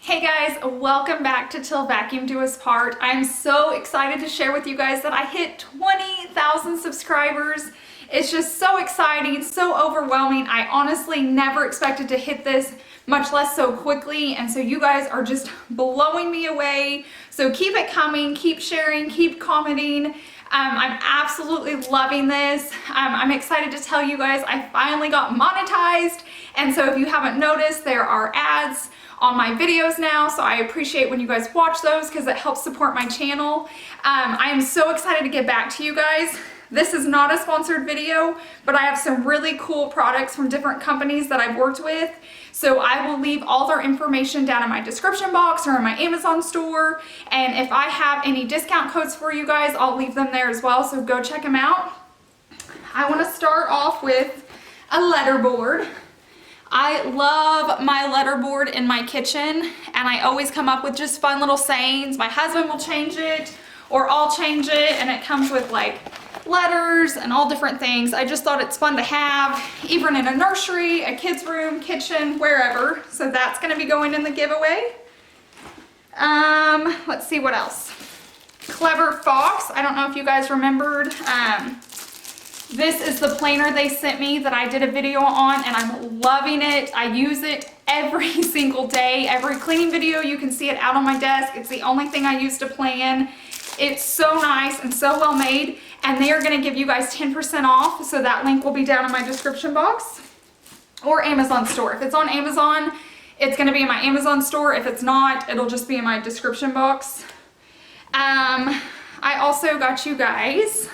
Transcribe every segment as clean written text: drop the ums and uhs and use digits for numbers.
Hey guys, welcome back to Till Vacuum Do Us Part. I'm so excited to share with you guys that I hit 20,000 subscribers. It's just so exciting, so overwhelming. I honestly never expected to hit this, much less so quickly, and so you guys are just blowing me away. So keep it coming, keep sharing, keep commenting. I'm absolutely loving this. I'm excited to tell you guys I finally got monetized, and so if you haven't noticed, there are ads on my videos now, so I appreciate when you guys watch those because it helps support my channel. I am so excited to get back to you guys. This is not a sponsored video, but I have some really cool products from different companies that I've worked with. So I will leave all their information down in my description box or in my Amazon store. And if I have any discount codes for you guys, I'll leave them there as well. So go check them out. I want to start off with a letterboard. I love my letterboard in my kitchen, and I always come up with just fun little sayings. My husband will change it, or I'll change it, and it comes with like letters and all different things. I just thought it's fun to have, even in a nursery, a kid's room, kitchen, wherever. So that's gonna be going in the giveaway. Let's see what else. Clever Fox, I don't know if you guys remembered. This is the planner they sent me that I did a video on, and I'm loving it. I use it every single day. Every cleaning video, you can see it out on my desk. It's the only thing I use to plan. It's so nice and so well made, and they are going to give you guys 10% off, so that link will be down in my description box or Amazon store. If it's on Amazon, it's going to be in my Amazon store. If it's not, it'll just be in my description box. I also got you guys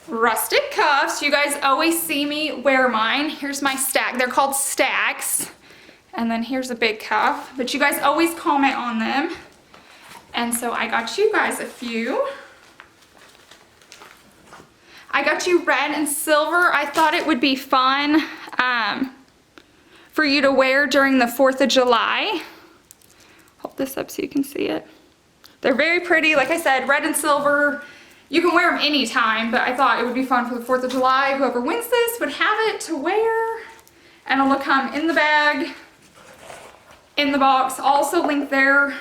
Rustic Cuffs. You guys always see me wear mine. Here's my stack. They're called stacks. And then here's a big cuff. But you guys always comment on them. And so I got you guys a few. I got you red and silver. I thought it would be fun for you to wear during the 4th of July. Hold this up so you can see it. They're very pretty. Like I said, red and silver. You can wear them anytime, but I thought it would be fun for the 4th of July. Whoever wins this would have it to wear, and it'll come in the bag, in the box. I'll also link their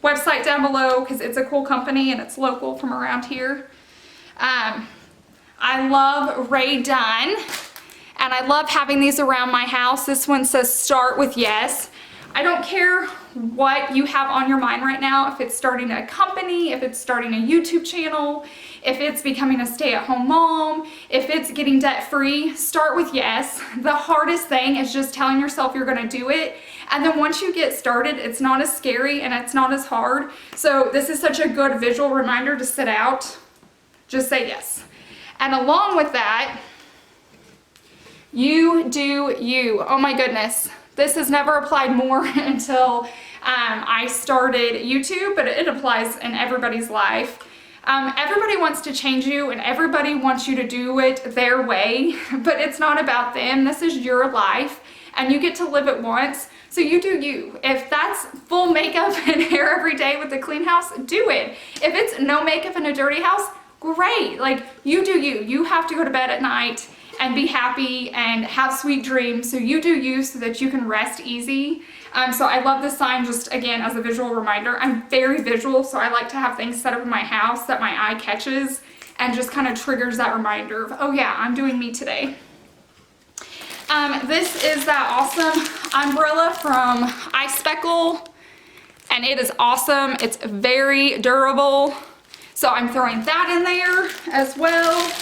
website down below because it's a cool company and it's local from around here. I love Ray Dunn, and I love having these around my house. This one says start with yes. I don't care what you have on your mind right now, if it's starting a company, if it's starting a YouTube channel, if it's becoming a stay-at-home mom, if it's getting debt-free, start with yes. The hardest thing is just telling yourself you're gonna do it, and then once you get started, it's not as scary and it's not as hard. So this is such a good visual reminder to sit out. Just say yes. And along with that, you do you. Oh my goodness. This has never applied more until I started YouTube, but it applies in everybody's life. Everybody wants to change you, and everybody wants you to do it their way, but it's not about them. This is your life, and you get to live it once, so you do you. If that's full makeup and hair every day with a clean house, do it. If it's no makeup and a dirty house, great. Like, you do you. You have to go to bed at night and be happy and have sweet dreams. So you do you so that you can rest easy. So I love this sign just, again, as a visual reminder. I'm very visual, so I like to have things set up in my house that my eye catches and just kind of triggers that reminder of, oh yeah, I'm doing me today. This is that awesome umbrella from Veckle, and it is awesome. It's very durable. So I'm throwing that in there as well.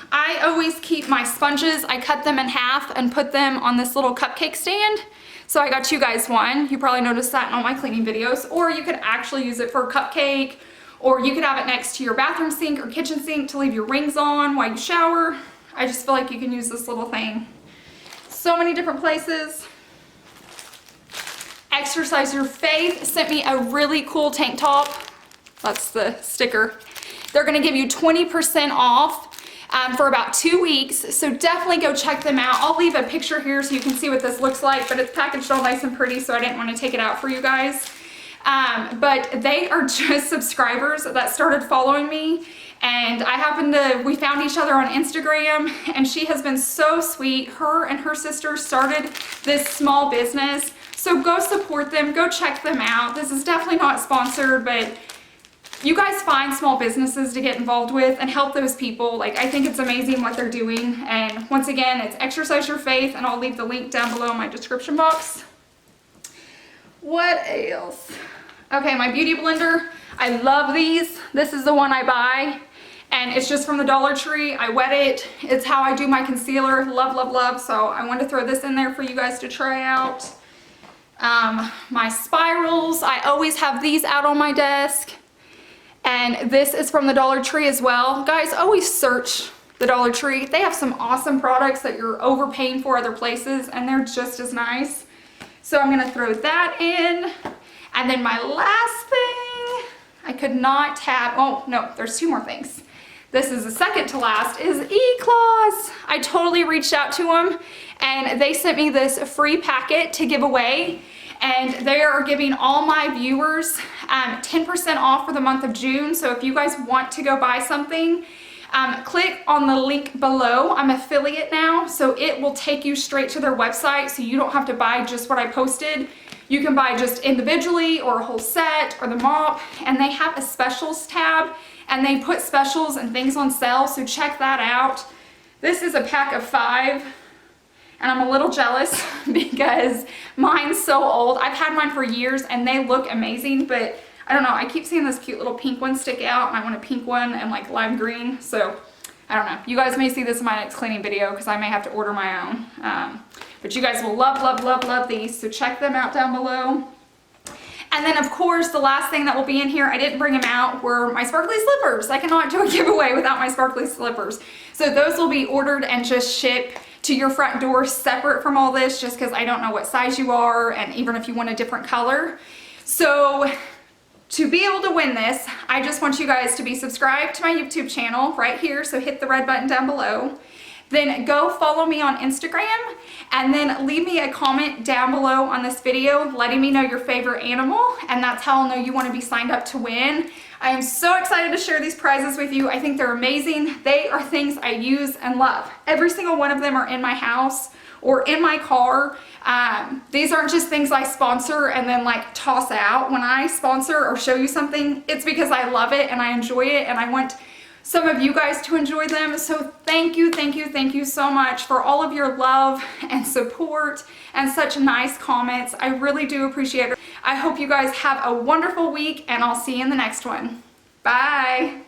I always keep my sponges. I cut them in half and put them on this little cupcake stand. So I got you guys one. You probably noticed that in all my cleaning videos. Or you could actually use it for a cupcake, or you could have it next to your bathroom sink or kitchen sink to leave your rings on while you shower. I just feel like you can use this little thing so many different places. Exercise Your Faith sent me a really cool tank top. That's the sticker. They're gonna give you 20% off for about 2 weeks, so definitely go check them out. I'll leave a picture here so you can see what this looks like, but it's packaged all nice and pretty, so I didn't want to take it out for you guys. But they are just subscribers that started following me, and we found each other on Instagram, and she has been so sweet. Her and her sister started this small business So go support them, go check them out. This is definitely not sponsored, but you guys find small businesses to get involved with and help those people. Like, I think it's amazing what they're doing. And once again, it's Exercise Your Faith, and I'll leave the link down below in my description box. What else? Okay, my beauty blender. I love these. This is the one I buy, and it's just from the Dollar Tree. I wet it. It's how I do my concealer. Love, love, love. So I wanted to throw this in there for you guys to try out. My spirals. I always have these out on my desk. And this is from the Dollar Tree as well. Guys, always search the Dollar Tree. They have some awesome products that you're overpaying for other places, and they're just as nice. So I'm gonna throw that in. And then my last thing, I could not have, oh no, there's two more things. This is the second to last, is eClaws. I totally reached out to them, and they sent me this free packet to give away. And they are giving all my viewers 10% off for the month of June. So if you guys want to go buy something, click on the link below. I'm affiliate now, so it will take you straight to their website, so you don't have to buy just what I posted. You can buy just individually or a whole set or the mop, and they have a specials tab, and they put specials and things on sale, so check that out. This is a pack of 5. And I'm a little jealous because mine's so old. I've had mine for years and they look amazing, but I don't know. I keep seeing this cute little pink one stick out, and I want a pink one and like lime green. So I don't know. You guys may see this in my next cleaning video because I may have to order my own. But you guys will love, love, love, love these. So check them out down below. And then of course, the last thing that will be in here, I didn't bring them out, were my sparkly slippers. I cannot do a giveaway without my sparkly slippers. So those will be ordered and just shipped to your front door separate from all this, just because I don't know what size you are, and even if you want a different color. So to be able to win this, I just want you guys to be subscribed to my YouTube channel right here. So hit the red button down below. Then go follow me on Instagram, and then leave me a comment down below on this video letting me know your favorite animal, and that's how I'll know you want to be signed up to win. I am so excited to share these prizes with you. I think they're amazing. They are things I use and love. Every single one of them are in my house or in my car. These aren't just things I sponsor and then like toss out. When I sponsor or show you something, it's because I love it and I enjoy it, and I want some of you guys to enjoy them. So thank you, thank you, thank you so much for all of your love and support and such nice comments. I really do appreciate it. I hope you guys have a wonderful week, and I'll see you in the next one. Bye.